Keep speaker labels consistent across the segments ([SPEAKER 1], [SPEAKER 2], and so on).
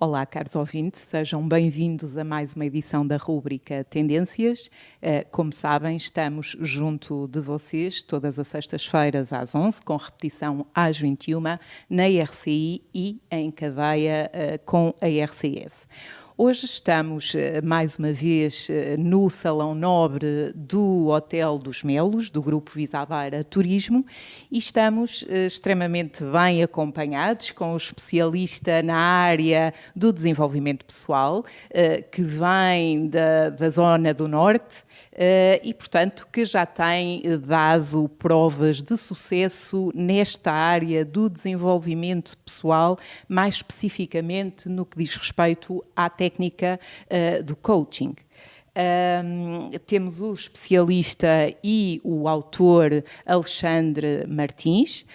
[SPEAKER 1] Olá, caros ouvintes, sejam bem-vindos a mais uma edição da rúbrica Tendências. Como sabem, estamos junto de vocês todas as sextas-feiras às 11, com repetição às 21, na RCI e em cadeia com a RCS. Hoje estamos, mais uma vez, no Salão Nobre do Hotel dos Melos, do Grupo Visabeira Turismo, e estamos extremamente bem acompanhados com o especialista na área do desenvolvimento pessoal, que vem da Zona do Norte e, portanto, que já tem dado provas de sucesso nesta área do desenvolvimento pessoal, mais especificamente no que diz respeito à técnica do coaching. Temos o especialista e o autor Alexandre Martins,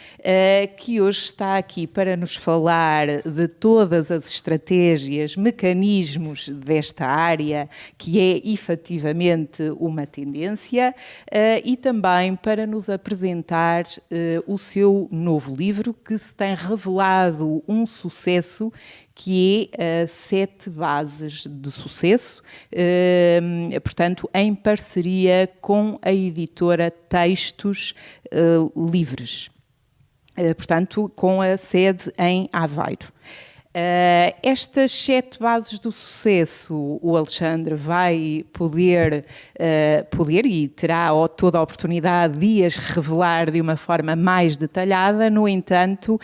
[SPEAKER 1] que hoje está aqui para nos falar de todas as estratégias, mecanismos desta área, que é efetivamente uma tendência, e também para nos apresentar o seu novo livro, que se tem revelado um sucesso, que é 7 bases de sucesso, portanto, em parceria com a editora Textos Livres, portanto, com a sede em Aveiro. Estas 7 bases do sucesso, o Alexandre vai poder e terá toda a oportunidade de as revelar de uma forma mais detalhada. No entanto,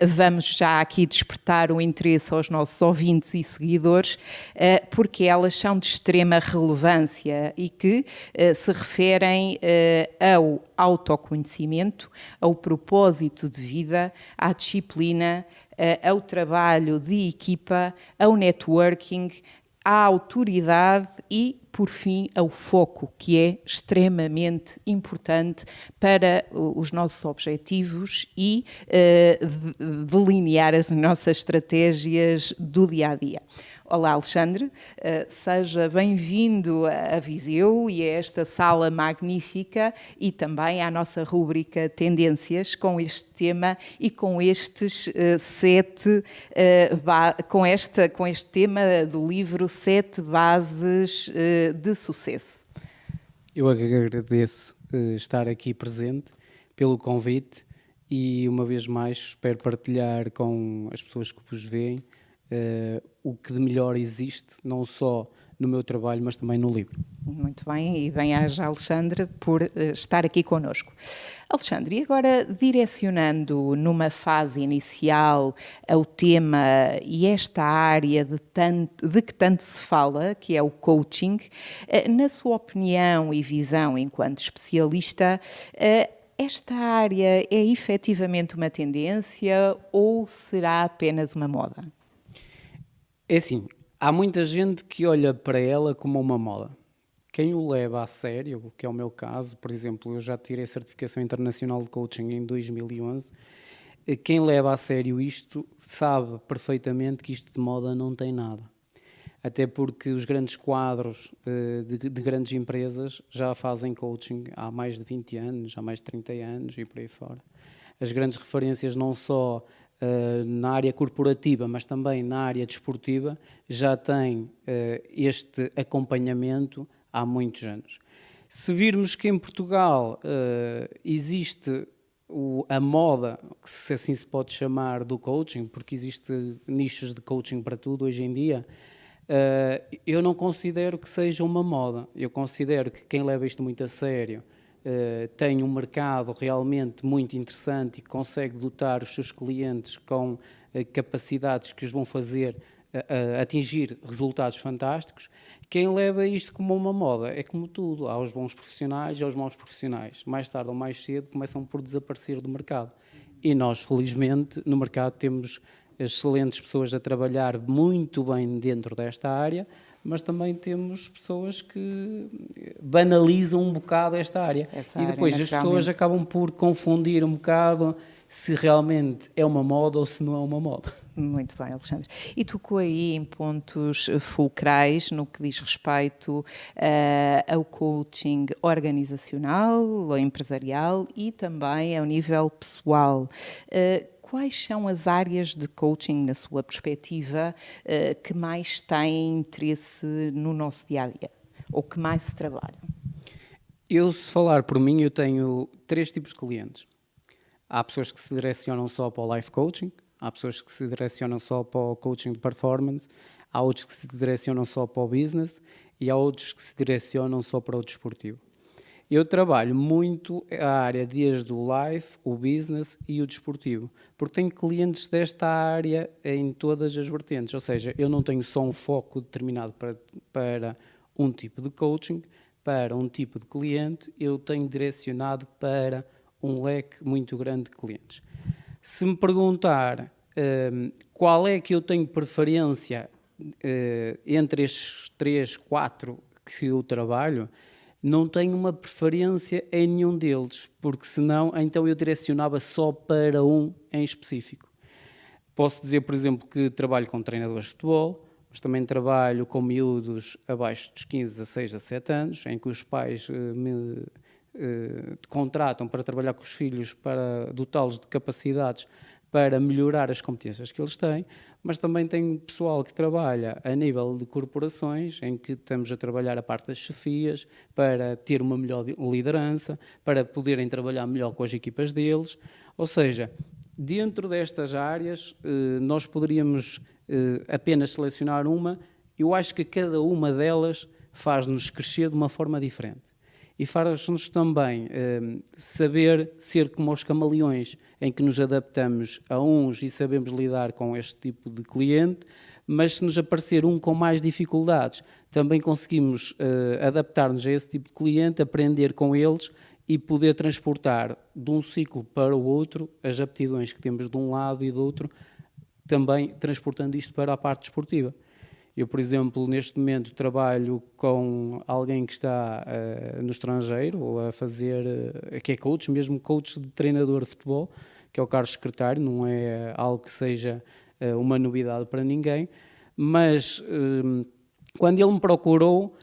[SPEAKER 1] vamos já aqui despertar o interesse aos nossos ouvintes e seguidores, porque elas são de extrema relevância e que se referem ao autoconhecimento, ao propósito de vida, à disciplina, ao trabalho de equipa, ao networking, à autoridade e, por fim, ao foco, que é extremamente importante para os nossos objetivos e delinear as nossas estratégias do dia-a-dia. Olá, Alexandre, seja bem-vindo a Viseu e a esta sala magnífica e também à nossa rúbrica Tendências com este tema e com estes 7, com este tema do livro 7 bases de sucesso.
[SPEAKER 2] Eu agradeço estar aqui presente pelo convite e, uma vez mais, espero partilhar com as pessoas que vos veem o que de melhor existe, não só no meu trabalho, mas também no livro.
[SPEAKER 1] Muito bem, e bem-aja, Alexandre, por estar aqui connosco. Alexandre, e agora direcionando numa fase inicial ao tema e esta área de que tanto se fala, que é o coaching, na sua opinião e visão enquanto especialista, esta área é efetivamente uma tendência ou será apenas uma moda?
[SPEAKER 2] É assim, há muita gente que olha para ela como uma moda. Quem o leva a sério, que é o meu caso, por exemplo, eu já tirei a certificação internacional de coaching em 2011, quem leva a sério isto sabe perfeitamente que isto de moda não tem nada. Até porque os grandes quadros de grandes empresas já fazem coaching há mais de 20 anos, há mais de 30 anos e por aí fora. As grandes referências não só na área corporativa, mas também na área desportiva, já tem este acompanhamento há muitos anos. Se virmos que em Portugal existe a moda, se assim se pode chamar, do coaching, porque existe nichos de coaching para tudo hoje em dia, eu não considero que seja uma moda. Eu considero que quem leva isto muito a sério tem um mercado realmente muito interessante e consegue dotar os seus clientes com capacidades que os vão fazer atingir resultados fantásticos. Quem leva isto como uma moda é como tudo, há os bons profissionais e há os maus profissionais. Mais tarde ou mais cedo começam por desaparecer do mercado. E nós, felizmente, no mercado temos excelentes pessoas a trabalhar muito bem dentro desta área, mas também temos pessoas que banalizam um bocado esta área. E depois as pessoas acabam por confundir um bocado se realmente é uma moda ou se não é uma moda.
[SPEAKER 1] Muito bem, Alexandre. E tocou aí em pontos fulcrais no que diz respeito ao coaching organizacional, empresarial e também ao nível pessoal. quais são as áreas de coaching, na sua perspectiva, que mais têm interesse no nosso dia-a-dia? Ou que mais se trabalham?
[SPEAKER 2] Eu, se falar por mim, eu tenho 3 tipos de clientes. Há pessoas que se direcionam só para o life coaching, há pessoas que se direcionam só para o coaching de performance, há outros que se direcionam só para o business e há outros que se direcionam só para o desportivo. Eu trabalho muito a área desde o life, o business e o desportivo, porque tenho clientes desta área em todas as vertentes, ou seja, eu não tenho só um foco determinado para um tipo de coaching, para um tipo de cliente, eu tenho direcionado para um leque muito grande de clientes. Se me perguntar qual é que eu tenho preferência entre estes 3, 4 que eu trabalho, não tenho uma preferência em nenhum deles, porque senão então eu direcionava só para um em específico. Posso dizer, por exemplo, que trabalho com treinadores de futebol, mas também trabalho com miúdos abaixo dos 15, 16, 17 anos, em que os pais me contratam para trabalhar com os filhos, para dotá-los de capacidades para melhorar as competências que eles têm, mas também tenho pessoal que trabalha a nível de corporações, em que estamos a trabalhar a parte das chefias, para ter uma melhor liderança, para poderem trabalhar melhor com as equipas deles. Ou seja, dentro destas áreas, nós poderíamos apenas selecionar uma. Eu acho que cada uma delas faz-nos crescer de uma forma diferente. E faz-nos também saber ser como os camaleões, em que nos adaptamos a uns e sabemos lidar com este tipo de cliente, mas se nos aparecer um com mais dificuldades, também conseguimos adaptar-nos a esse tipo de cliente, aprender com eles e poder transportar de um ciclo para o outro as aptidões que temos de um lado e do outro, também transportando isto para a parte desportiva. Eu, por exemplo, neste momento trabalho com alguém que está no estrangeiro a fazer, que é coach, mesmo coach de treinador de futebol, que é o Carlos Secretário, não é algo que seja uma novidade para ninguém, mas quando ele me procurou,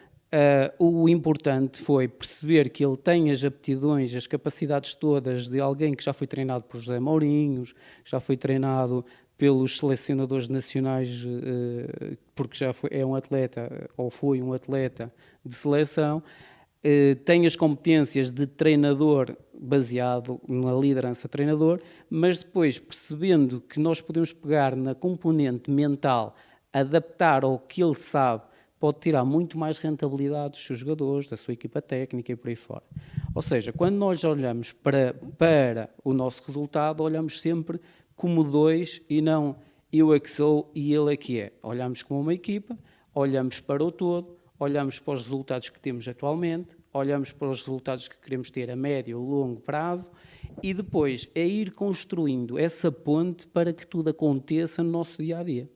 [SPEAKER 2] o importante foi perceber que ele tem as aptidões, as capacidades todas de alguém que já foi treinado por José Mourinhos, já foi treinado pelos selecionadores nacionais, porque é um atleta, ou foi um atleta de seleção, tem as competências de treinador baseado na liderança treinador, mas depois, percebendo que nós podemos pegar na componente mental, adaptar ao que ele sabe, pode tirar muito mais rentabilidade dos seus jogadores, da sua equipa técnica e por aí fora. Ou seja, quando nós olhamos para o nosso resultado, olhamos sempre como dois e não eu é que sou e ele é que é. Olhamos como uma equipa, olhamos para o todo, olhamos para os resultados que temos atualmente, olhamos para os resultados que queremos ter a médio ou longo prazo e depois é ir construindo essa ponte para que tudo aconteça no nosso dia-a-dia.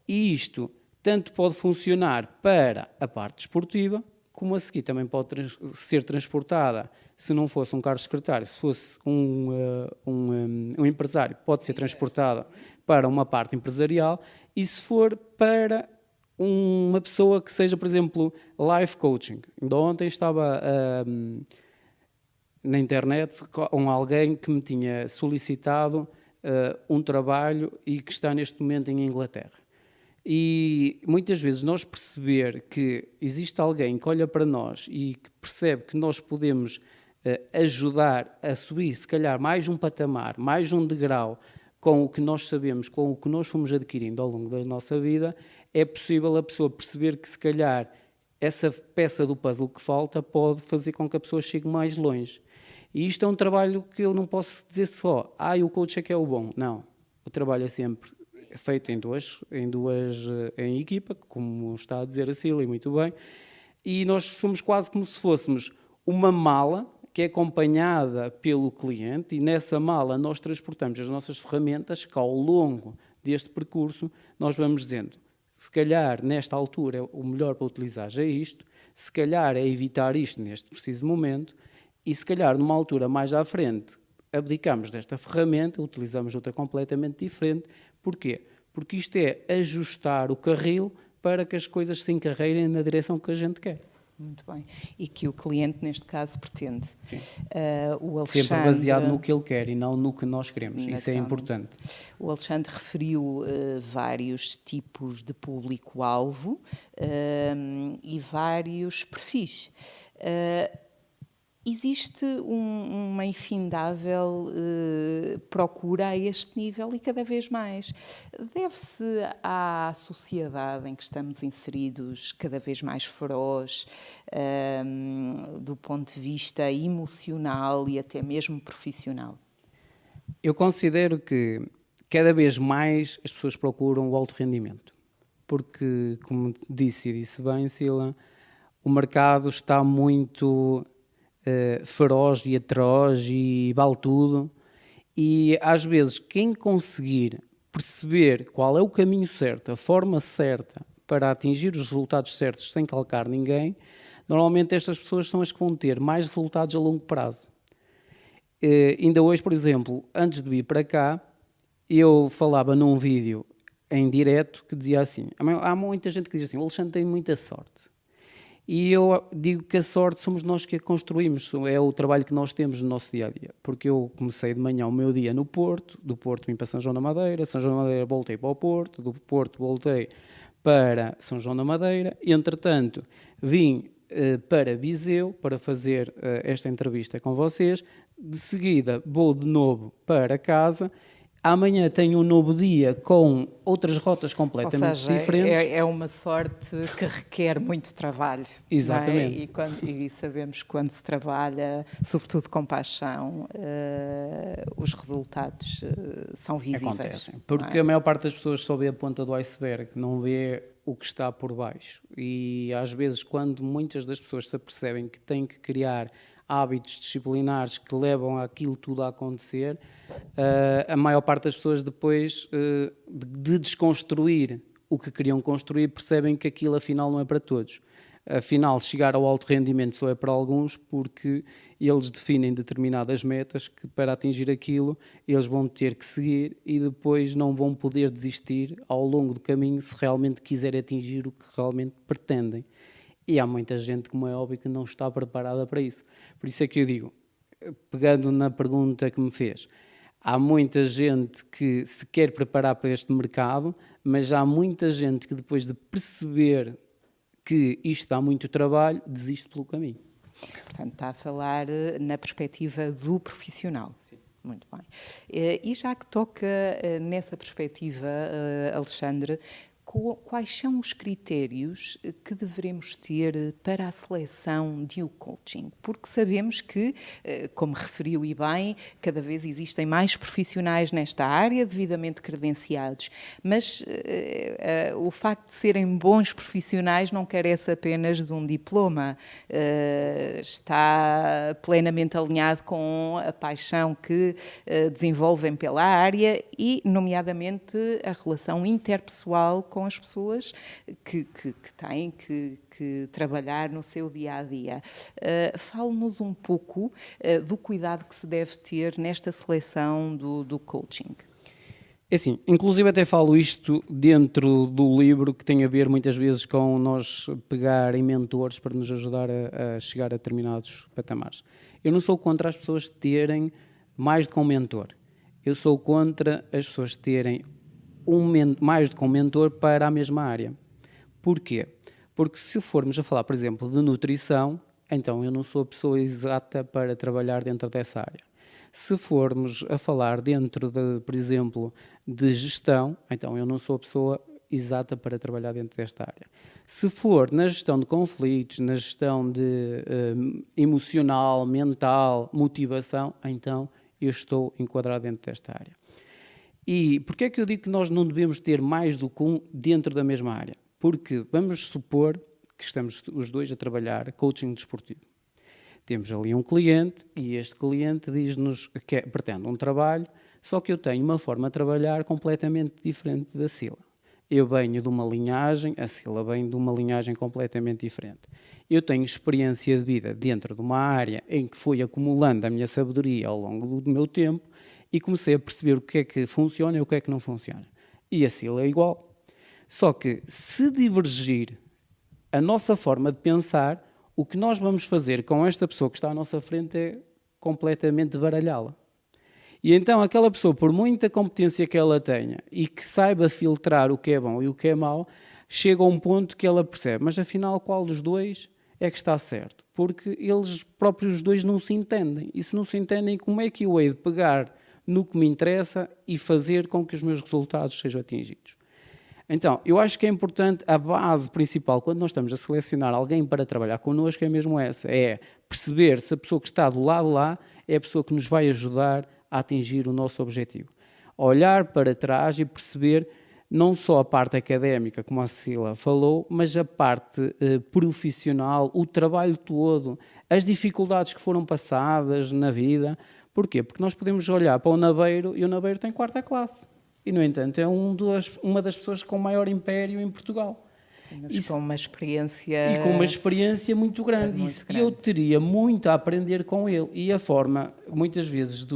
[SPEAKER 2] E isto tanto pode funcionar para a parte desportiva, como a seguir também pode ser transportada, se não fosse um cargo secretário, se fosse um empresário, pode ser transportada para uma parte empresarial, e se for para uma pessoa que seja, por exemplo, life coaching. Ainda ontem estava na internet com alguém que me tinha solicitado um trabalho e que está neste momento em Inglaterra. E muitas vezes nós perceber que existe alguém que olha para nós e que percebe que nós podemos ajudar a subir, se calhar, mais um patamar, mais um degrau, com o que nós sabemos, com o que nós fomos adquirindo ao longo da nossa vida, é possível a pessoa perceber que, se calhar, essa peça do puzzle que falta pode fazer com que a pessoa chegue mais longe. E isto é um trabalho que eu não posso dizer só, o coach é que é o bom. Não, o trabalho é sempre feito em equipa, como está a dizer a Cília, muito bem, e nós somos quase como se fôssemos uma mala que é acompanhada pelo cliente, e nessa mala nós transportamos as nossas ferramentas que ao longo deste percurso nós vamos dizendo, se calhar nesta altura o melhor para utilizar é isto, se calhar é evitar isto neste preciso momento, e se calhar numa altura mais à frente abdicamos desta ferramenta, utilizamos outra completamente diferente. Porquê? Porque isto é ajustar o carril para que as coisas se encarreirem na direção que a gente quer.
[SPEAKER 1] Muito bem. E que o cliente, neste caso, pretende. O Alexandre,
[SPEAKER 2] sempre baseado no que ele quer e não no que nós queremos. Isso é importante.
[SPEAKER 1] O Alexandre referiu vários tipos de público-alvo e vários perfis. Existe uma infindável procura a este nível e cada vez mais. Deve-se à sociedade em que estamos inseridos cada vez mais feroz, do ponto de vista emocional e até mesmo profissional?
[SPEAKER 2] Eu considero que cada vez mais as pessoas procuram o alto rendimento. Porque, como disse bem, Sila, o mercado está muito feroz e atroz e vale tudo, e às vezes quem conseguir perceber qual é o caminho certo, a forma certa para atingir os resultados certos sem calcar ninguém, normalmente estas pessoas são as que vão ter mais resultados a longo prazo. Ainda hoje, por exemplo, antes de vir para cá, eu falava num vídeo em direto que dizia assim, há muita gente que diz assim, o Alexandre tem muita sorte. E eu digo que a sorte somos nós que a construímos, é o trabalho que nós temos no nosso dia-a-dia. Porque eu comecei de manhã o meu dia no Porto, do Porto vim para São João da Madeira, São João da Madeira voltei para o Porto, do Porto voltei para São João da Madeira, e, entretanto vim para Viseu para fazer esta entrevista com vocês, de seguida vou de novo para casa. Amanhã tenho um novo dia com outras rotas completamente diferentes.
[SPEAKER 1] É uma sorte que requer muito trabalho.
[SPEAKER 2] Exatamente.
[SPEAKER 1] E sabemos que quando se trabalha, sobretudo com paixão, os resultados são visíveis.
[SPEAKER 2] Acontecem. Porque a maior parte das pessoas só vê a ponta do iceberg, não vê o que está por baixo. E às vezes, quando muitas das pessoas se apercebem que têm que criar hábitos disciplinares que levam aquilo tudo a acontecer, a maior parte das pessoas depois de desconstruir o que queriam construir percebem que aquilo afinal não é para todos. Afinal, chegar ao alto rendimento só é para alguns porque eles definem determinadas metas que para atingir aquilo eles vão ter que seguir e depois não vão poder desistir ao longo do caminho se realmente quiserem atingir o que realmente pretendem. E há muita gente, como é óbvio, que não está preparada para isso. Por isso é que eu digo, pegando na pergunta que me fez, há muita gente que se quer preparar para este mercado, mas há muita gente que depois de perceber que isto dá muito trabalho, desiste pelo caminho.
[SPEAKER 1] Portanto, está a falar na perspectiva do profissional.
[SPEAKER 2] Sim.
[SPEAKER 1] Muito bem. E já que toca nessa perspectiva, Alexandre, quais são os critérios que devemos ter para a seleção de um coaching? Porque sabemos que, como referiu e bem, cada vez existem mais profissionais nesta área, devidamente credenciados, mas o facto de serem bons profissionais não carece apenas de um diploma, está plenamente alinhado com a paixão que desenvolvem pela área e, nomeadamente, a relação interpessoal com as pessoas que têm que trabalhar no seu dia-a-dia. Fale-nos um pouco do cuidado que se deve ter nesta seleção do coaching.
[SPEAKER 2] É assim, inclusive até falo isto dentro do livro que tem a ver muitas vezes com nós pegar em mentores para nos ajudar a chegar a determinados patamares. Eu não sou contra as pessoas terem mais do que um mentor. Eu sou contra as pessoas terem mais do que um mentor para a mesma área. Porquê? Porque se formos a falar, por exemplo, de nutrição, então eu não sou a pessoa exata para trabalhar dentro dessa área. Se formos a falar dentro, por exemplo, de gestão, então eu não sou a pessoa exata para trabalhar dentro desta área. Se for na gestão de conflitos, na gestão de emocional, mental, motivação, então eu estou enquadrado dentro desta área. E porquê é que eu digo que nós não devemos ter mais do que um dentro da mesma área? Porque vamos supor que estamos os dois a trabalhar coaching desportivo. Temos ali um cliente e este cliente diz-nos que pretende um trabalho, só que eu tenho uma forma de trabalhar completamente diferente da Sila. Eu venho de uma linhagem, a Sila vem de uma linhagem completamente diferente. Eu tenho experiência de vida dentro de uma área em que fui acumulando a minha sabedoria ao longo do meu tempo e comecei a perceber o que é que funciona e o que é que não funciona. E a Sila é igual. Só que se divergir a nossa forma de pensar, O que nós vamos fazer com esta pessoa que está à nossa frente é completamente baralhá-la. E então aquela pessoa, por muita competência que ela tenha e que saiba filtrar o que é bom e o que é mau, chega a um ponto que ela percebe, mas afinal qual dos dois é que está certo? Porque eles próprios dois não se entendem. E se não se entendem, como é que eu hei de pegar no que me interessa e fazer com que os meus resultados sejam atingidos? Então, eu acho que é importante, a base principal, quando nós estamos a selecionar alguém para trabalhar connosco, é mesmo essa, é perceber se a pessoa que está do lado lá é a pessoa que nos vai ajudar a atingir o nosso objetivo. Olhar para trás e perceber não só a parte académica, como a Cecília falou, mas a parte profissional, o trabalho todo, as dificuldades que foram passadas na vida. Porquê? Porque nós podemos olhar para o Naveiro e o Naveiro tem 4ª classe. E, no entanto, é uma das pessoas com maior império em Portugal.
[SPEAKER 1] Sim, mas com uma experiência...
[SPEAKER 2] E com uma experiência muito grande. E eu teria muito a aprender com ele. E a forma, muitas vezes,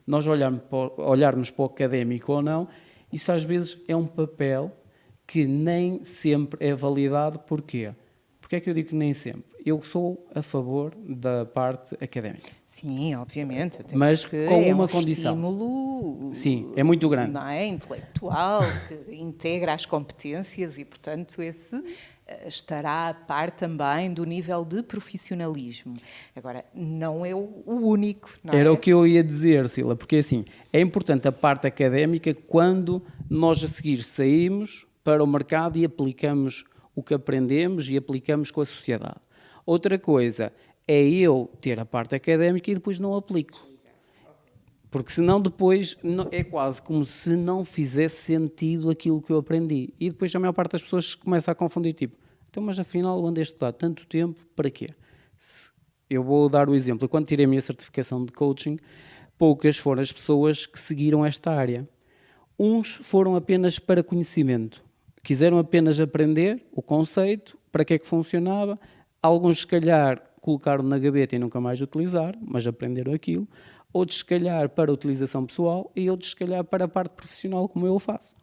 [SPEAKER 2] nós olharmos para o académico ou não, isso às vezes é um papel que nem sempre é validado. Porquê? Porque é que eu digo que nem sempre? Eu sou a favor da parte académica.
[SPEAKER 1] Sim, obviamente. Até
[SPEAKER 2] mas com uma condição.
[SPEAKER 1] Estímulo,
[SPEAKER 2] sim, é muito grande.
[SPEAKER 1] Não é? Intelectual, que integra as competências e, portanto, esse estará a par também do nível de profissionalismo. Agora, não é o único. Não
[SPEAKER 2] Era
[SPEAKER 1] é?
[SPEAKER 2] o que eu ia dizer, Cila, porque assim, é importante a parte académica quando nós a seguir saímos para o mercado e aplicamos o que aprendemos e aplicamos com a sociedade. Outra coisa é eu ter a parte académica e depois não aplico. Porque senão depois é quase como se não fizesse sentido aquilo que eu aprendi. E depois a maior parte das pessoas começa a confundir, tipo, então mas afinal eu andei a estudar tanto tempo, para quê? Eu vou dar o exemplo, quando tirei a minha certificação de coaching, poucas foram as pessoas que seguiram esta área. Uns foram apenas para conhecimento, quiseram apenas aprender o conceito, para que é que funcionava. Alguns, se calhar, colocaram na gaveta e nunca mais utilizaram, mas aprenderam aquilo. Outros, se calhar, para a utilização pessoal e outros, se calhar, para a parte profissional, como eu faço.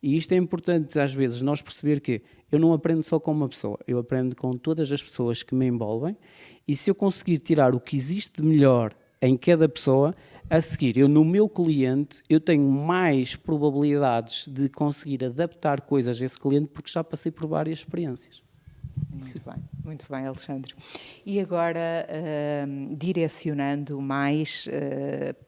[SPEAKER 2] E isto é importante, às vezes, nós perceber que eu não aprendo só com uma pessoa, eu aprendo com todas as pessoas que me envolvem e se eu conseguir tirar o que existe de melhor em cada pessoa, a seguir, eu no meu cliente, eu tenho mais probabilidades de conseguir adaptar coisas a esse cliente porque já passei por várias experiências.
[SPEAKER 1] Muito bem, Alexandre. E agora, direcionando mais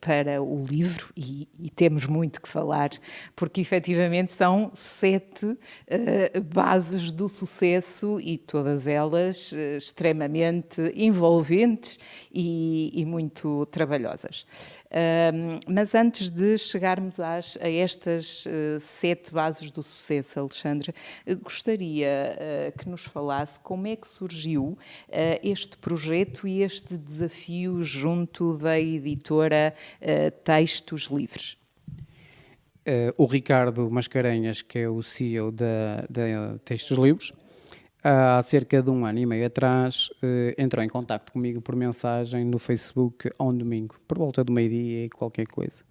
[SPEAKER 1] para o livro, e temos muito que falar, porque efetivamente são 7 bases do sucesso e todas elas extremamente envolventes e muito trabalhosas. Mas antes de chegarmos a estas 7 bases do sucesso, Alexandre, gostaria que nos falasse como é que surgiu este projeto e este desafio junto da editora Textos Livres.
[SPEAKER 2] O Ricardo Mascarenhas, que é o CEO da Textos Livres, há cerca de 1 ano e meio atrás, entrou em contacto comigo por mensagem no Facebook a um domingo, por volta do meio-dia e qualquer coisa.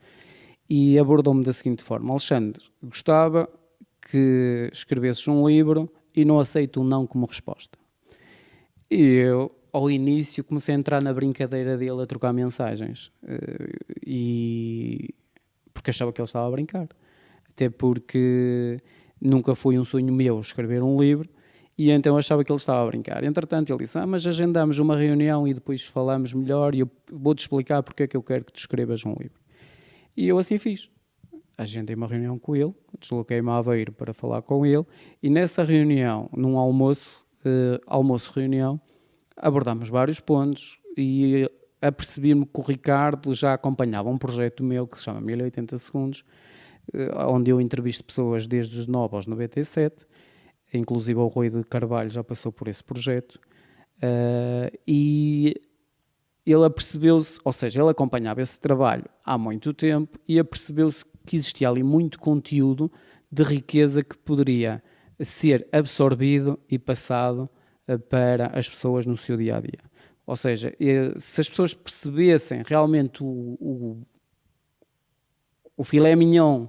[SPEAKER 2] E abordou-me da seguinte forma: Alexandre, gostava que escrevesses um livro e não aceito um não como resposta. E eu, ao início, comecei a entrar na brincadeira dele a trocar mensagens. Porque achava que ele estava a brincar. Até porque nunca foi um sonho meu escrever um livro. E então achava que ele estava a brincar. Entretanto, ele disse, mas agendamos uma reunião e depois falamos melhor e eu vou-te explicar porque é que eu quero que tu escrevas um livro. E eu assim fiz. Agendei uma reunião com ele, desloquei-me a Aveiro para falar com ele e nessa reunião, num almoço-reunião, abordámos vários pontos e apercebi-me que o Ricardo já acompanhava um projeto meu que se chama 1080 Segundos, onde eu entrevisto pessoas desde os 9 aos 97, inclusive o Rui de Carvalho já passou por esse projeto, e ele apercebeu-se, ou seja, ele acompanhava esse trabalho há muito tempo e apercebeu-se que existia ali muito conteúdo de riqueza que poderia ser absorvido e passado para as pessoas no seu dia-a-dia. Ou seja, se as pessoas percebessem realmente o filé mignon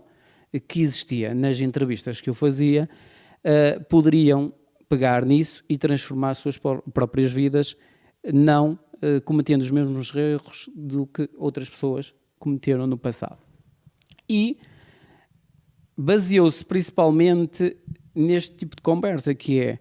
[SPEAKER 2] que existia nas entrevistas que eu fazia, poderiam pegar nisso e transformar as suas próprias vidas, não cometendo os mesmos erros do que outras pessoas cometeram no passado. E baseou-se principalmente neste tipo de conversa, que é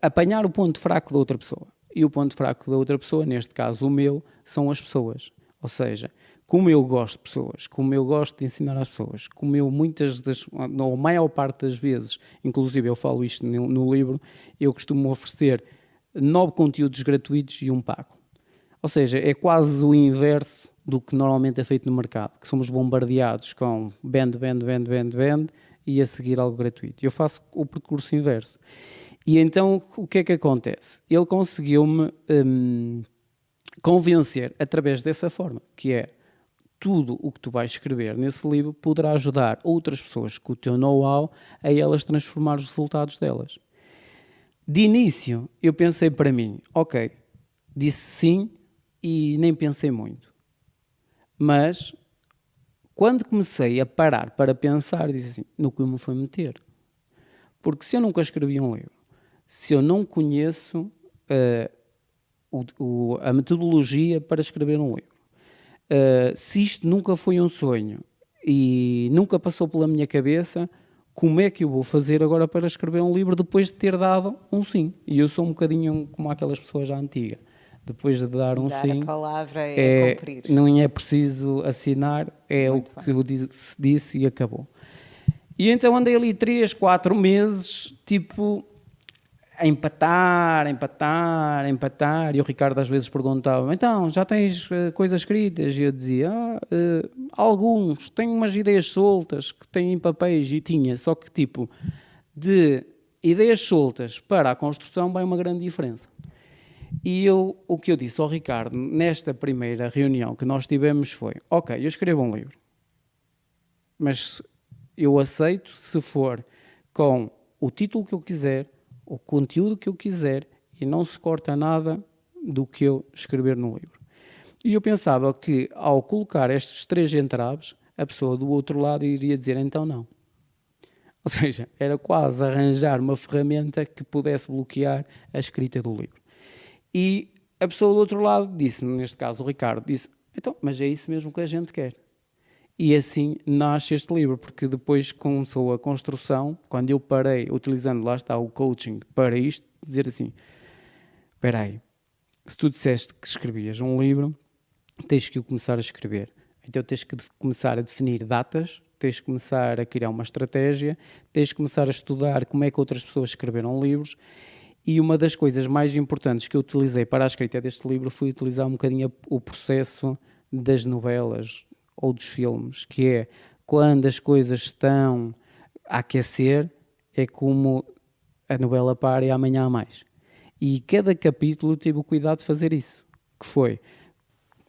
[SPEAKER 2] apanhar o ponto fraco da outra pessoa. E o ponto fraco da outra pessoa, neste caso o meu, são as pessoas. Ou seja, como eu gosto de pessoas, como eu gosto de ensinar às pessoas, como eu ou a maior parte das vezes, inclusive eu falo isto no livro, eu costumo oferecer 9 conteúdos gratuitos e um pago. Ou seja, é quase o inverso do que normalmente é feito no mercado, que somos bombardeados com vende e a seguir algo gratuito. Eu faço o percurso inverso. E então o que é que acontece? Ele conseguiu-me convencer através dessa forma, que é tudo o que tu vais escrever nesse livro poderá ajudar outras pessoas com o teu know-how a elas transformar os resultados delas. De início, eu pensei para mim, ok, disse sim e nem pensei muito. Mas, quando comecei a parar para pensar, disse assim, no que me foi meter. Porque se eu nunca escrevi um livro, se eu não conheço a metodologia para escrever um livro, se isto nunca foi um sonho e nunca passou pela minha cabeça, como é que eu vou fazer agora para escrever um livro depois de ter dado um sim? E eu sou um bocadinho como aquelas pessoas já antigas. Depois de dar um sim,
[SPEAKER 1] a palavra é cumprir.
[SPEAKER 2] não é preciso assinar, é muito o que eu disse e acabou. E então andei ali 3, 4 meses, tipo, a empatar, e o Ricardo às vezes perguntava, então, já tens coisas escritas? E eu dizia, alguns, tenho umas ideias soltas que têm em papéis, e tinha, só que tipo, de ideias soltas para a construção vai uma grande diferença. E o que eu disse ao Ricardo nesta primeira reunião que nós tivemos foi, ok, eu escrevo um livro, mas eu aceito se for com o título que eu quiser, o conteúdo que eu quiser e não se corta nada do que eu escrever no livro. E eu pensava que ao colocar estes 3 entraves, a pessoa do outro lado iria dizer então não. Ou seja, era quase arranjar uma ferramenta que pudesse bloquear a escrita do livro. E a pessoa do outro lado disse, neste caso o Ricardo, disse, então, mas é isso mesmo que a gente quer. E assim nasce este livro, porque depois começou a construção, quando eu parei, utilizando, lá está, o coaching para isto, dizer assim, espera aí, se tu disseste que escrevias um livro, tens que o começar a escrever. Então tens que começar a definir datas, tens que começar a criar uma estratégia, tens que começar a estudar como é que outras pessoas escreveram livros. E uma das coisas mais importantes que eu utilizei para a escrita deste livro foi utilizar um bocadinho o processo das novelas ou dos filmes, que é quando as coisas estão a aquecer, é como a novela para e amanhã há mais. E cada capítulo tive o cuidado de fazer isso, que foi,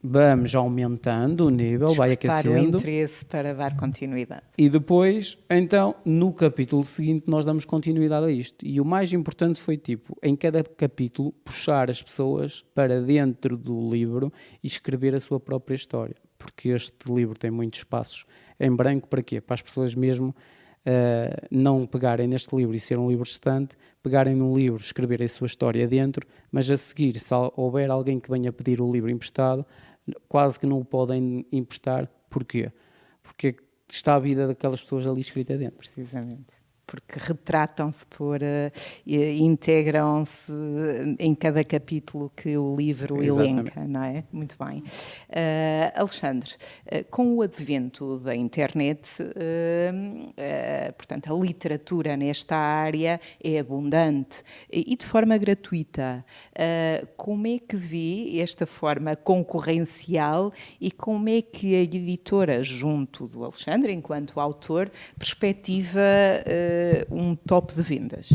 [SPEAKER 2] vamos aumentando o nível, vai aquecendo.
[SPEAKER 1] O interesse para dar continuidade.
[SPEAKER 2] E depois, então, no capítulo seguinte, nós damos continuidade a isto. E o mais importante foi, tipo, em cada capítulo, puxar as pessoas para dentro do livro e escrever a sua própria história. Porque este livro tem muitos espaços em branco, para quê? Para as pessoas mesmo não pegarem neste livro e ser um livro estante, pegarem num livro, escreverem a sua história dentro, mas a seguir, se houver alguém que venha pedir o livro emprestado, quase que não o podem emprestar. Porquê? Porque está a vida daquelas pessoas ali escrita dentro.
[SPEAKER 1] Precisamente. Porque retratam-se integram-se em cada capítulo que o livro elenca, não é? Muito bem. Alexandre, com o advento da internet, portanto, a literatura nesta área é abundante e de forma gratuita. Como é que vê esta forma concorrencial e como é que a editora, junto do Alexandre, enquanto autor, perspectiva um top de vendas?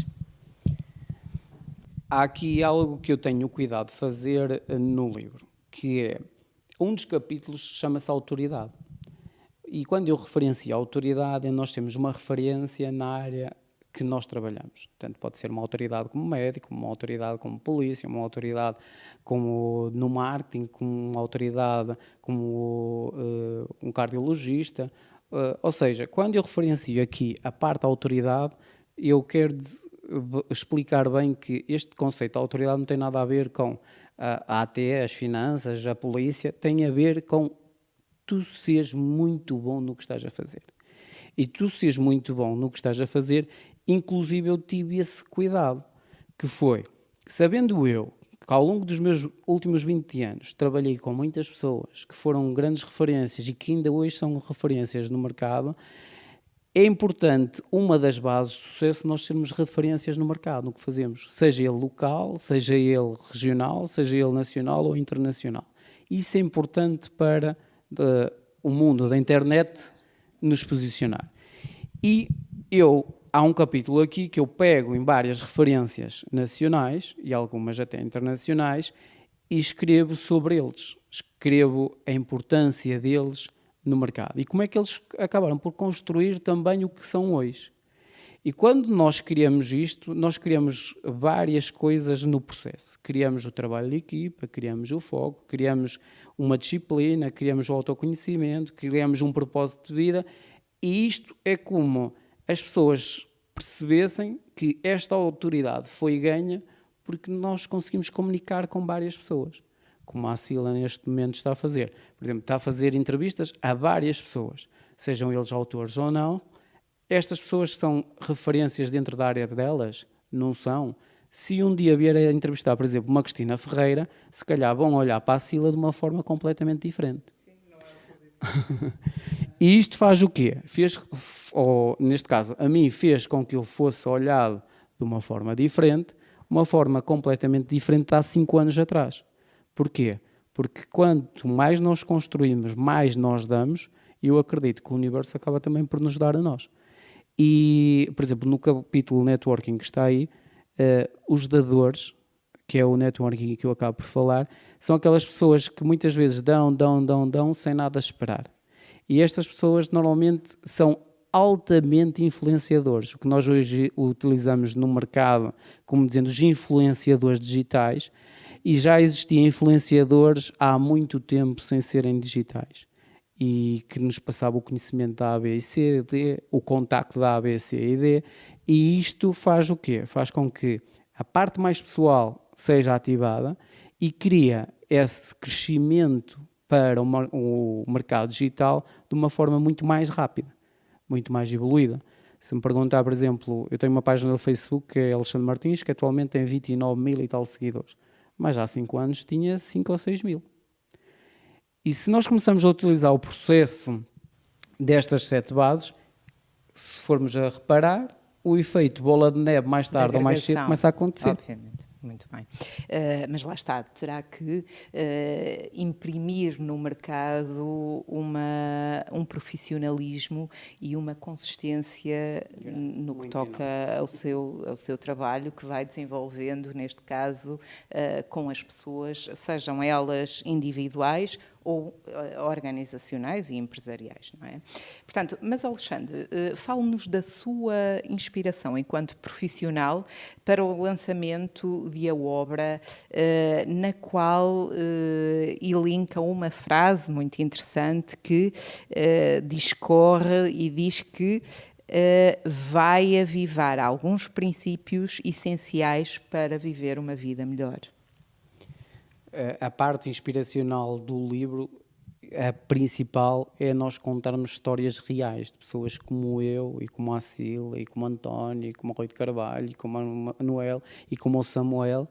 [SPEAKER 2] Há aqui algo que eu tenho cuidado de fazer no livro, que é, um dos capítulos chama-se Autoridade. E quando eu referencio a autoridade, nós temos uma referência na área que nós trabalhamos. Portanto, pode ser uma autoridade como médico, uma autoridade como polícia, uma autoridade como no marketing, como uma autoridade como um cardiologista. Ou seja, quando eu referencio aqui a parte da autoridade, eu quero explicar bem que este conceito de autoridade não tem nada a ver com a AT, as finanças, a polícia, tem a ver com tu seres muito bom no que estás a fazer. E tu seres muito bom no que estás a fazer, inclusive eu tive esse cuidado, que foi, sabendo eu que ao longo dos meus últimos 20 anos trabalhei com muitas pessoas que foram grandes referências e que ainda hoje são referências no mercado, é importante, uma das bases de sucesso, nós sermos referências no mercado, no que fazemos, seja ele local, seja ele regional, seja ele nacional ou internacional. Isso é importante para o mundo da internet nos posicionar. E há um capítulo aqui que eu pego em várias referências nacionais e algumas até internacionais e escrevo sobre eles, escrevo a importância deles no mercado e como é que eles acabaram por construir também o que são hoje. E quando nós criamos isto, nós criamos várias coisas no processo. Criamos o trabalho de equipa, criamos o foco, criamos uma disciplina, criamos o autoconhecimento, criamos um propósito de vida e isto é como as pessoas percebessem que esta autoridade foi ganha porque nós conseguimos comunicar com várias pessoas. Como a Sila neste momento está a fazer. Por exemplo, está a fazer entrevistas a várias pessoas, sejam eles autores ou não. Estas pessoas são referências dentro da área delas? Não são. Se um dia vier a entrevistar, por exemplo, uma Cristina Ferreira, se calhar vão olhar para a Sila de uma forma completamente diferente. E isto faz o quê? Ou, neste caso, a mim fez com que eu fosse olhado de uma forma diferente, uma forma completamente diferente de há 5 anos atrás. Porquê? Porque quanto mais nós construímos, mais nós damos, e eu acredito que o universo acaba também por nos dar a nós. E, por exemplo, no capítulo networking que está aí, os dadores, que é o networking que eu acabo por falar, são aquelas pessoas que muitas vezes dão, sem nada esperar. E estas pessoas normalmente são altamente influenciadores, o que nós hoje utilizamos no mercado como dizendo os influenciadores digitais, e já existiam influenciadores há muito tempo sem serem digitais e que nos passava o conhecimento da A, B e C, D, o contacto da A, B, C e D, e isto faz o quê? Faz com que a parte mais pessoal seja ativada e cria esse crescimento para o mercado digital de uma forma muito mais rápida, muito mais evoluída. Se me perguntar, por exemplo, eu tenho uma página no Facebook que é Alexandre Martins, que atualmente tem 29 mil e tal seguidores, mas há 5 anos tinha 5 ou 6 mil. E se nós começamos a utilizar o processo destas 7 bases, se formos a reparar, o efeito bola de neve mais tarde ou mais cedo começa a acontecer.
[SPEAKER 1] Obviamente. Muito bem. Mas lá está, terá que imprimir no mercado um profissionalismo e uma consistência no que toca ao seu trabalho, que vai desenvolvendo, neste caso, com as pessoas, sejam elas individuais ou organizacionais e empresariais, não é? Portanto, mas Alexandre, fale-nos da sua inspiração enquanto profissional para o lançamento de a obra, na qual elenca uma frase muito interessante que discorre e diz que vai avivar alguns princípios essenciais para viver uma vida melhor.
[SPEAKER 2] A parte inspiracional do livro, a principal, é nós contarmos histórias reais de pessoas como eu, e como a Sila, e como o António, e como o Rui de Carvalho, e como o Manuel, e como o Samuel.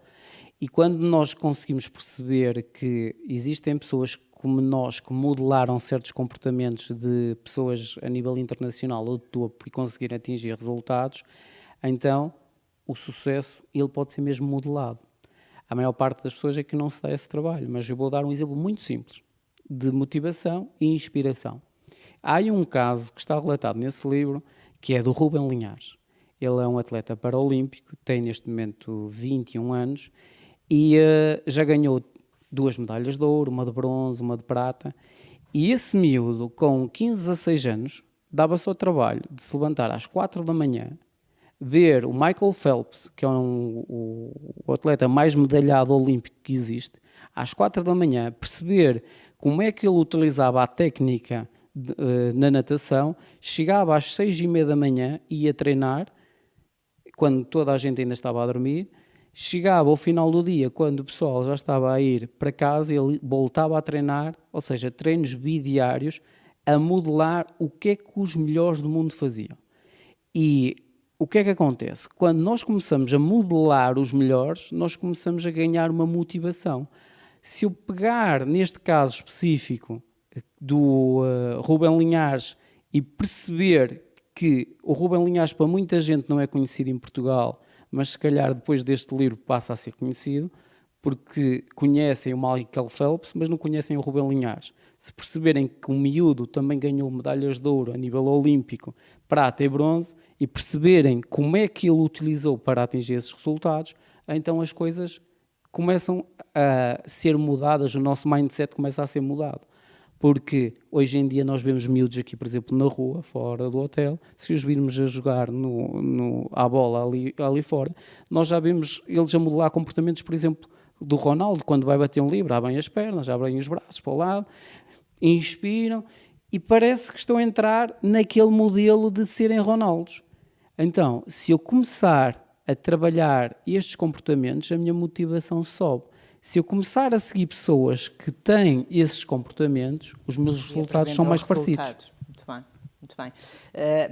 [SPEAKER 2] E quando nós conseguimos perceber que existem pessoas como nós que modelaram certos comportamentos de pessoas a nível internacional ou de topo e conseguirem atingir resultados, então o sucesso ele pode ser mesmo modelado. A maior parte das pessoas é que não se dá esse trabalho, mas eu vou dar um exemplo muito simples, de motivação e inspiração. Há um caso que está relatado nesse livro, que é do Rubem Linhares. Ele é um atleta paraolímpico, tem neste momento 21 anos e já ganhou 2 medalhas de ouro, uma de bronze, uma de prata. E esse miúdo, com 15, 16 anos, dava-se ao trabalho de se levantar às 4 da manhã, ver o Michael Phelps, que é o atleta mais medalhado olímpico que existe, às 4 da manhã, perceber como é que ele utilizava a técnica na natação, chegava às 6:30 da manhã e ia treinar quando toda a gente ainda estava a dormir. Chegava ao final do dia, quando o pessoal já estava a ir para casa, ele voltava a treinar, ou seja, treinos bidiários, a modelar o que é que os melhores do mundo faziam. E o que é que acontece? Quando nós começamos a modelar os melhores, nós começamos a ganhar uma motivação. Se eu pegar, neste caso específico, do Rubem Linhares e perceber que o Rubem Linhares para muita gente não é conhecido em Portugal, mas se calhar depois deste livro passa a ser conhecido, porque conhecem o Michael Phelps, mas não conhecem o Rubem Linhares. Se perceberem que o miúdo também ganhou medalhas de ouro a nível olímpico, prata e bronze, e perceberem como é que ele utilizou para atingir esses resultados, então as coisas começam a ser mudadas, o nosso mindset começa a ser mudado. Porque hoje em dia nós vemos miúdos aqui, por exemplo, na rua, fora do hotel, se os virmos a jogar à bola ali fora, nós já vemos eles a modelar comportamentos, por exemplo, do Ronaldo, quando vai bater um livre, abrem as pernas, abrem os braços para o lado, inspiram, e parece que estão a entrar naquele modelo de serem Ronaldos. Então, se eu começar a trabalhar estes comportamentos, a minha motivação sobe. Se eu começar a seguir pessoas que têm esses comportamentos, os meus resultados são mais parecidos.
[SPEAKER 1] Muito bem, muito bem.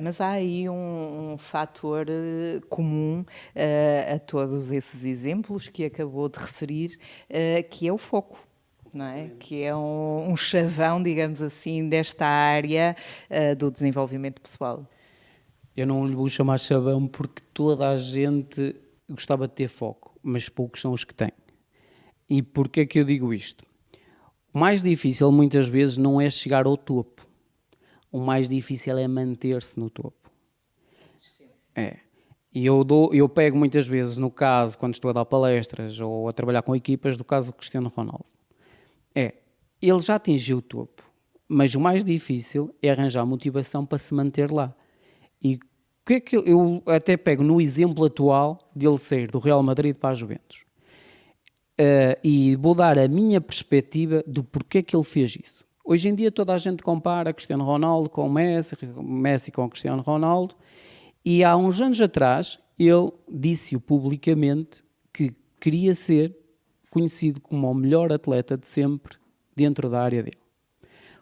[SPEAKER 1] Mas há aí um fator comum a todos esses exemplos que acabou de referir, que é o foco. Não é? Que é um chavão, digamos assim, desta área do desenvolvimento pessoal.
[SPEAKER 2] Eu não lhe vou chamar chavão porque toda a gente gostava de ter foco, mas poucos são os que têm. E porquê é que eu digo isto? O mais difícil muitas vezes não é chegar ao topo. O mais difícil é manter-se no topo. É. E eu pego muitas vezes no caso, quando estou a dar palestras ou a trabalhar com equipas, do caso do Cristiano Ronaldo. Ele já atingiu o topo, mas o mais difícil é arranjar motivação para se manter lá. E o que é que eu até pego no exemplo atual dele sair do Real Madrid para a Juventus. E vou dar a minha perspectiva do porquê que ele fez isso. Hoje em dia toda a gente compara Cristiano Ronaldo com o Messi com o Cristiano Ronaldo, e há uns anos atrás ele disse-o publicamente que queria ser conhecido como o melhor atleta de sempre dentro da área dele.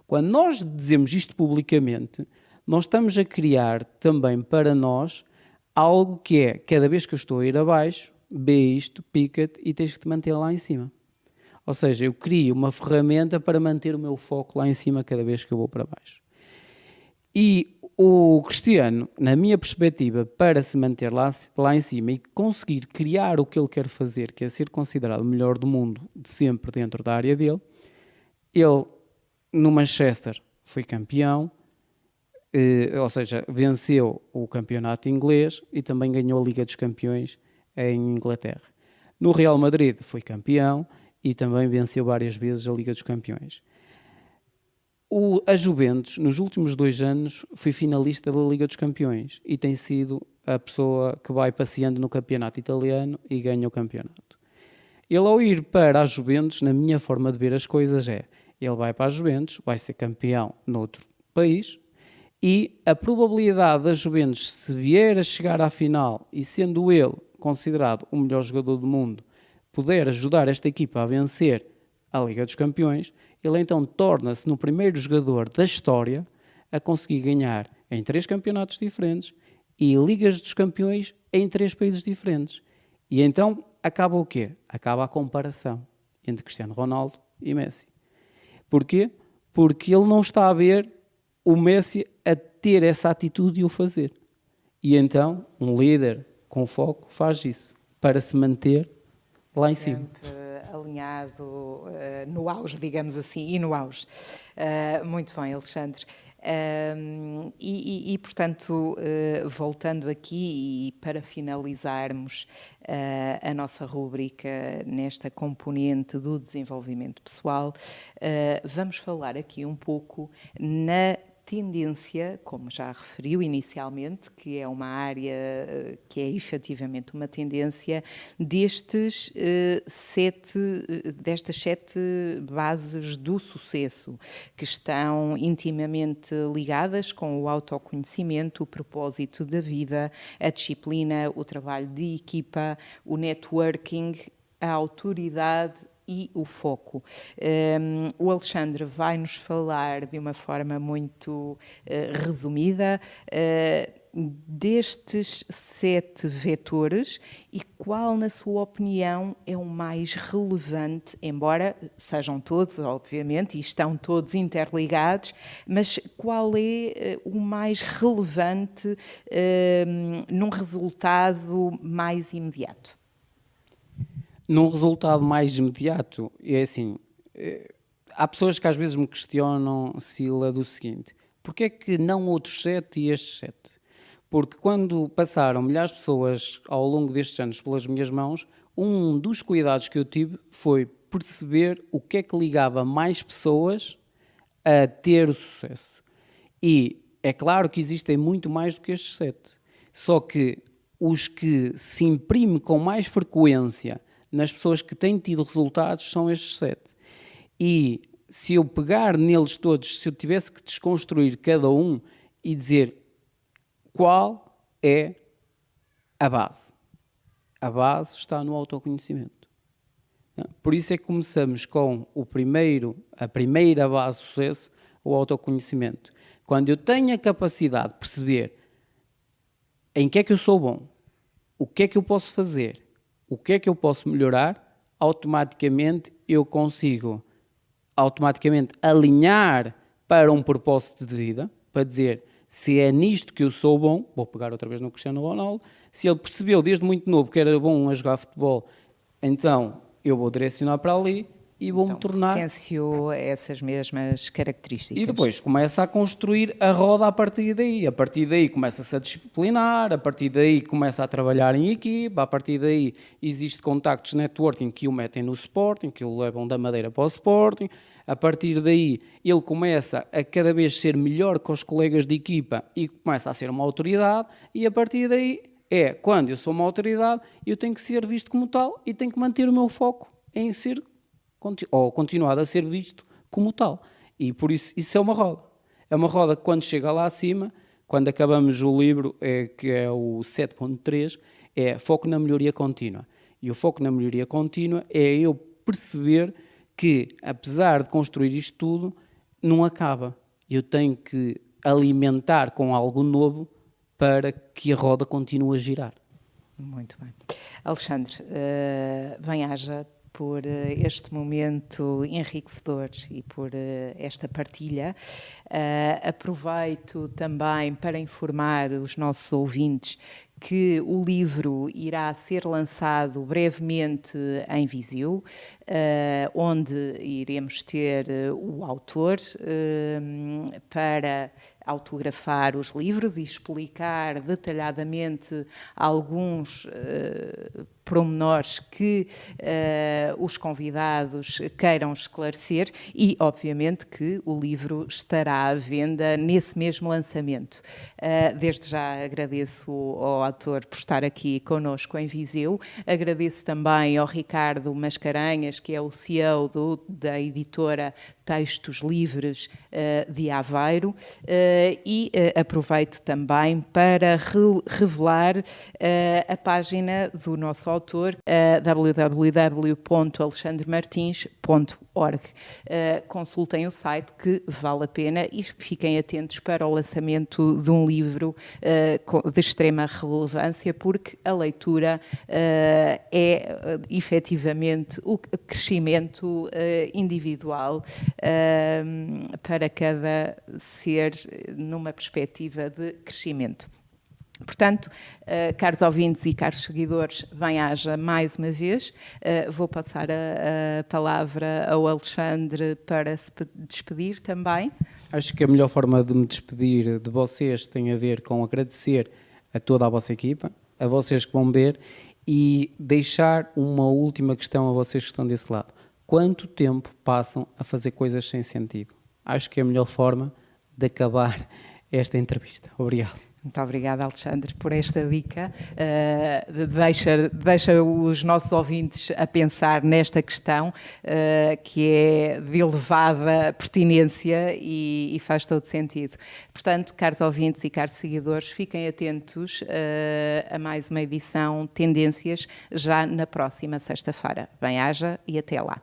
[SPEAKER 2] Quando nós dizemos isto publicamente, nós estamos a criar também para nós algo que é, cada vez que eu estou a ir abaixo, vê isto, pica-te e tens que te manter lá em cima. Ou seja, eu crio uma ferramenta para manter o meu foco lá em cima cada vez que eu vou para baixo. E o Cristiano, na minha perspectiva, para se manter lá em cima e conseguir criar o que ele quer fazer, que é ser considerado o melhor do mundo de sempre dentro da área dele, ele no Manchester foi campeão, ou seja, venceu o campeonato inglês e também ganhou a Liga dos Campeões em Inglaterra. No Real Madrid foi campeão e também venceu várias vezes a Liga dos Campeões. A Juventus, nos últimos 2 anos, foi finalista da Liga dos Campeões e tem sido a pessoa que vai passeando no campeonato italiano e ganha o campeonato. Ele, ao ir para a Juventus, na minha forma de ver as coisas ele vai para a Juventus, vai ser campeão noutro país, e a probabilidade da Juventus, se vier a chegar à final e sendo ele considerado o melhor jogador do mundo, poder ajudar esta equipa a vencer a Liga dos Campeões, ele então torna-se no primeiro jogador da história a conseguir ganhar em 3 campeonatos diferentes e Ligas dos Campeões em 3 países diferentes. E então acaba o quê? Acaba a comparação entre Cristiano Ronaldo e Messi. Porquê? Porque ele não está a ver o Messi a ter essa atitude e o fazer. E então, um líder com foco faz isso, para se manter lá em cima.
[SPEAKER 1] Alinhado no auge, digamos assim, e no auge. Muito bem, Alexandre. Portanto, voltando aqui e para finalizarmos a nossa rúbrica nesta componente do desenvolvimento pessoal, vamos falar aqui um pouco na tendência, como já referiu inicialmente, que é uma área que é efetivamente uma tendência destas 7 bases do sucesso, que estão intimamente ligadas com o autoconhecimento, o propósito da vida, a disciplina, o trabalho de equipa, o networking, a autoridade e o foco. O Alexandre vai nos falar de uma forma muito resumida destes 7 vetores e qual, na sua opinião, é o mais relevante, embora sejam todos, obviamente, e estão todos interligados, mas qual é o mais relevante num resultado mais imediato?
[SPEAKER 2] Num resultado mais imediato, é assim, há pessoas que às vezes me questionam, Sila, do seguinte: porque é que não outros 7 e estes 7? Porque quando passaram milhares de pessoas ao longo destes anos pelas minhas mãos, um dos cuidados que eu tive foi perceber o que é que ligava mais pessoas a ter o sucesso. E é claro que existem muito mais do que estes 7, só que os que se imprimem com mais frequência nas pessoas que têm tido resultados são estes 7. E se eu pegar neles todos, se eu tivesse que desconstruir cada um e dizer qual é a base está no autoconhecimento. Por isso é que começamos com a primeira base de sucesso, o autoconhecimento. Quando eu tenho a capacidade de perceber em que é que eu sou bom, o que é que eu posso fazer, o que é que eu posso melhorar, automaticamente eu consigo alinhar para um propósito de vida, para dizer, se é nisto que eu sou bom, vou pegar outra vez no Cristiano Ronaldo, se ele percebeu desde muito novo que era bom a jogar futebol, então eu vou direcionar para ali e vou-me tornar...
[SPEAKER 1] Potenciou essas mesmas características.
[SPEAKER 2] E depois começa a construir a roda a partir daí começa-se a disciplinar, a partir daí começa a trabalhar em equipa, a partir daí existe contactos networking que o metem no Sporting, que o levam da Madeira para o Sporting, a partir daí ele começa a cada vez ser melhor com os colegas de equipa e começa a ser uma autoridade, e a partir daí quando eu sou uma autoridade, eu tenho que ser visto como tal e tenho que manter o meu foco em ser ou continuar a ser visto como tal. E por isso é uma roda. É uma roda que quando chega lá acima, quando acabamos o livro, que é o 7.3, é foco na melhoria contínua. E o foco na melhoria contínua é eu perceber que, apesar de construir isto tudo, não acaba. Eu tenho que alimentar com algo novo para que a roda continue a girar.
[SPEAKER 1] Muito bem. Alexandre, bem-aja por este momento enriquecedor e por esta partilha. Aproveito também para informar os nossos ouvintes que o livro irá ser lançado brevemente em Viseu, onde iremos ter o autor para autografar os livros e explicar detalhadamente alguns pormenores que os convidados queiram esclarecer e, obviamente, que o livro estará à venda nesse mesmo lançamento. Desde já agradeço ao autor por estar aqui connosco em Viseu, agradeço também ao Ricardo Mascarenhas, que é o CEO da editora Textos Livres de Aveiro, e aproveito também para revelar a página do nosso autor, www.alexandremartins.org. Consultem o site, que vale a pena, e fiquem atentos para o lançamento de um livro de extrema relevância, porque a leitura é efetivamente o crescimento individual para cada ser numa perspectiva de crescimento. Portanto, caros ouvintes e caros seguidores, bem-aja mais uma vez. Vou passar a palavra ao Alexandre para se despedir também.
[SPEAKER 2] Acho que a melhor forma de me despedir de vocês tem a ver com agradecer a toda a vossa equipa, a vocês que vão ver, e deixar uma última questão a vocês que estão desse lado. Quanto tempo passam a fazer coisas sem sentido? Acho que é a melhor forma de acabar esta entrevista. Obrigado.
[SPEAKER 1] Muito obrigada, Alexandre, por esta dica. Deixa os nossos ouvintes a pensar nesta questão, que é de elevada pertinência e faz todo sentido. Portanto, caros ouvintes e caros seguidores, fiquem atentos a mais uma edição Tendências, já na próxima sexta-feira. Bem-aja e até lá.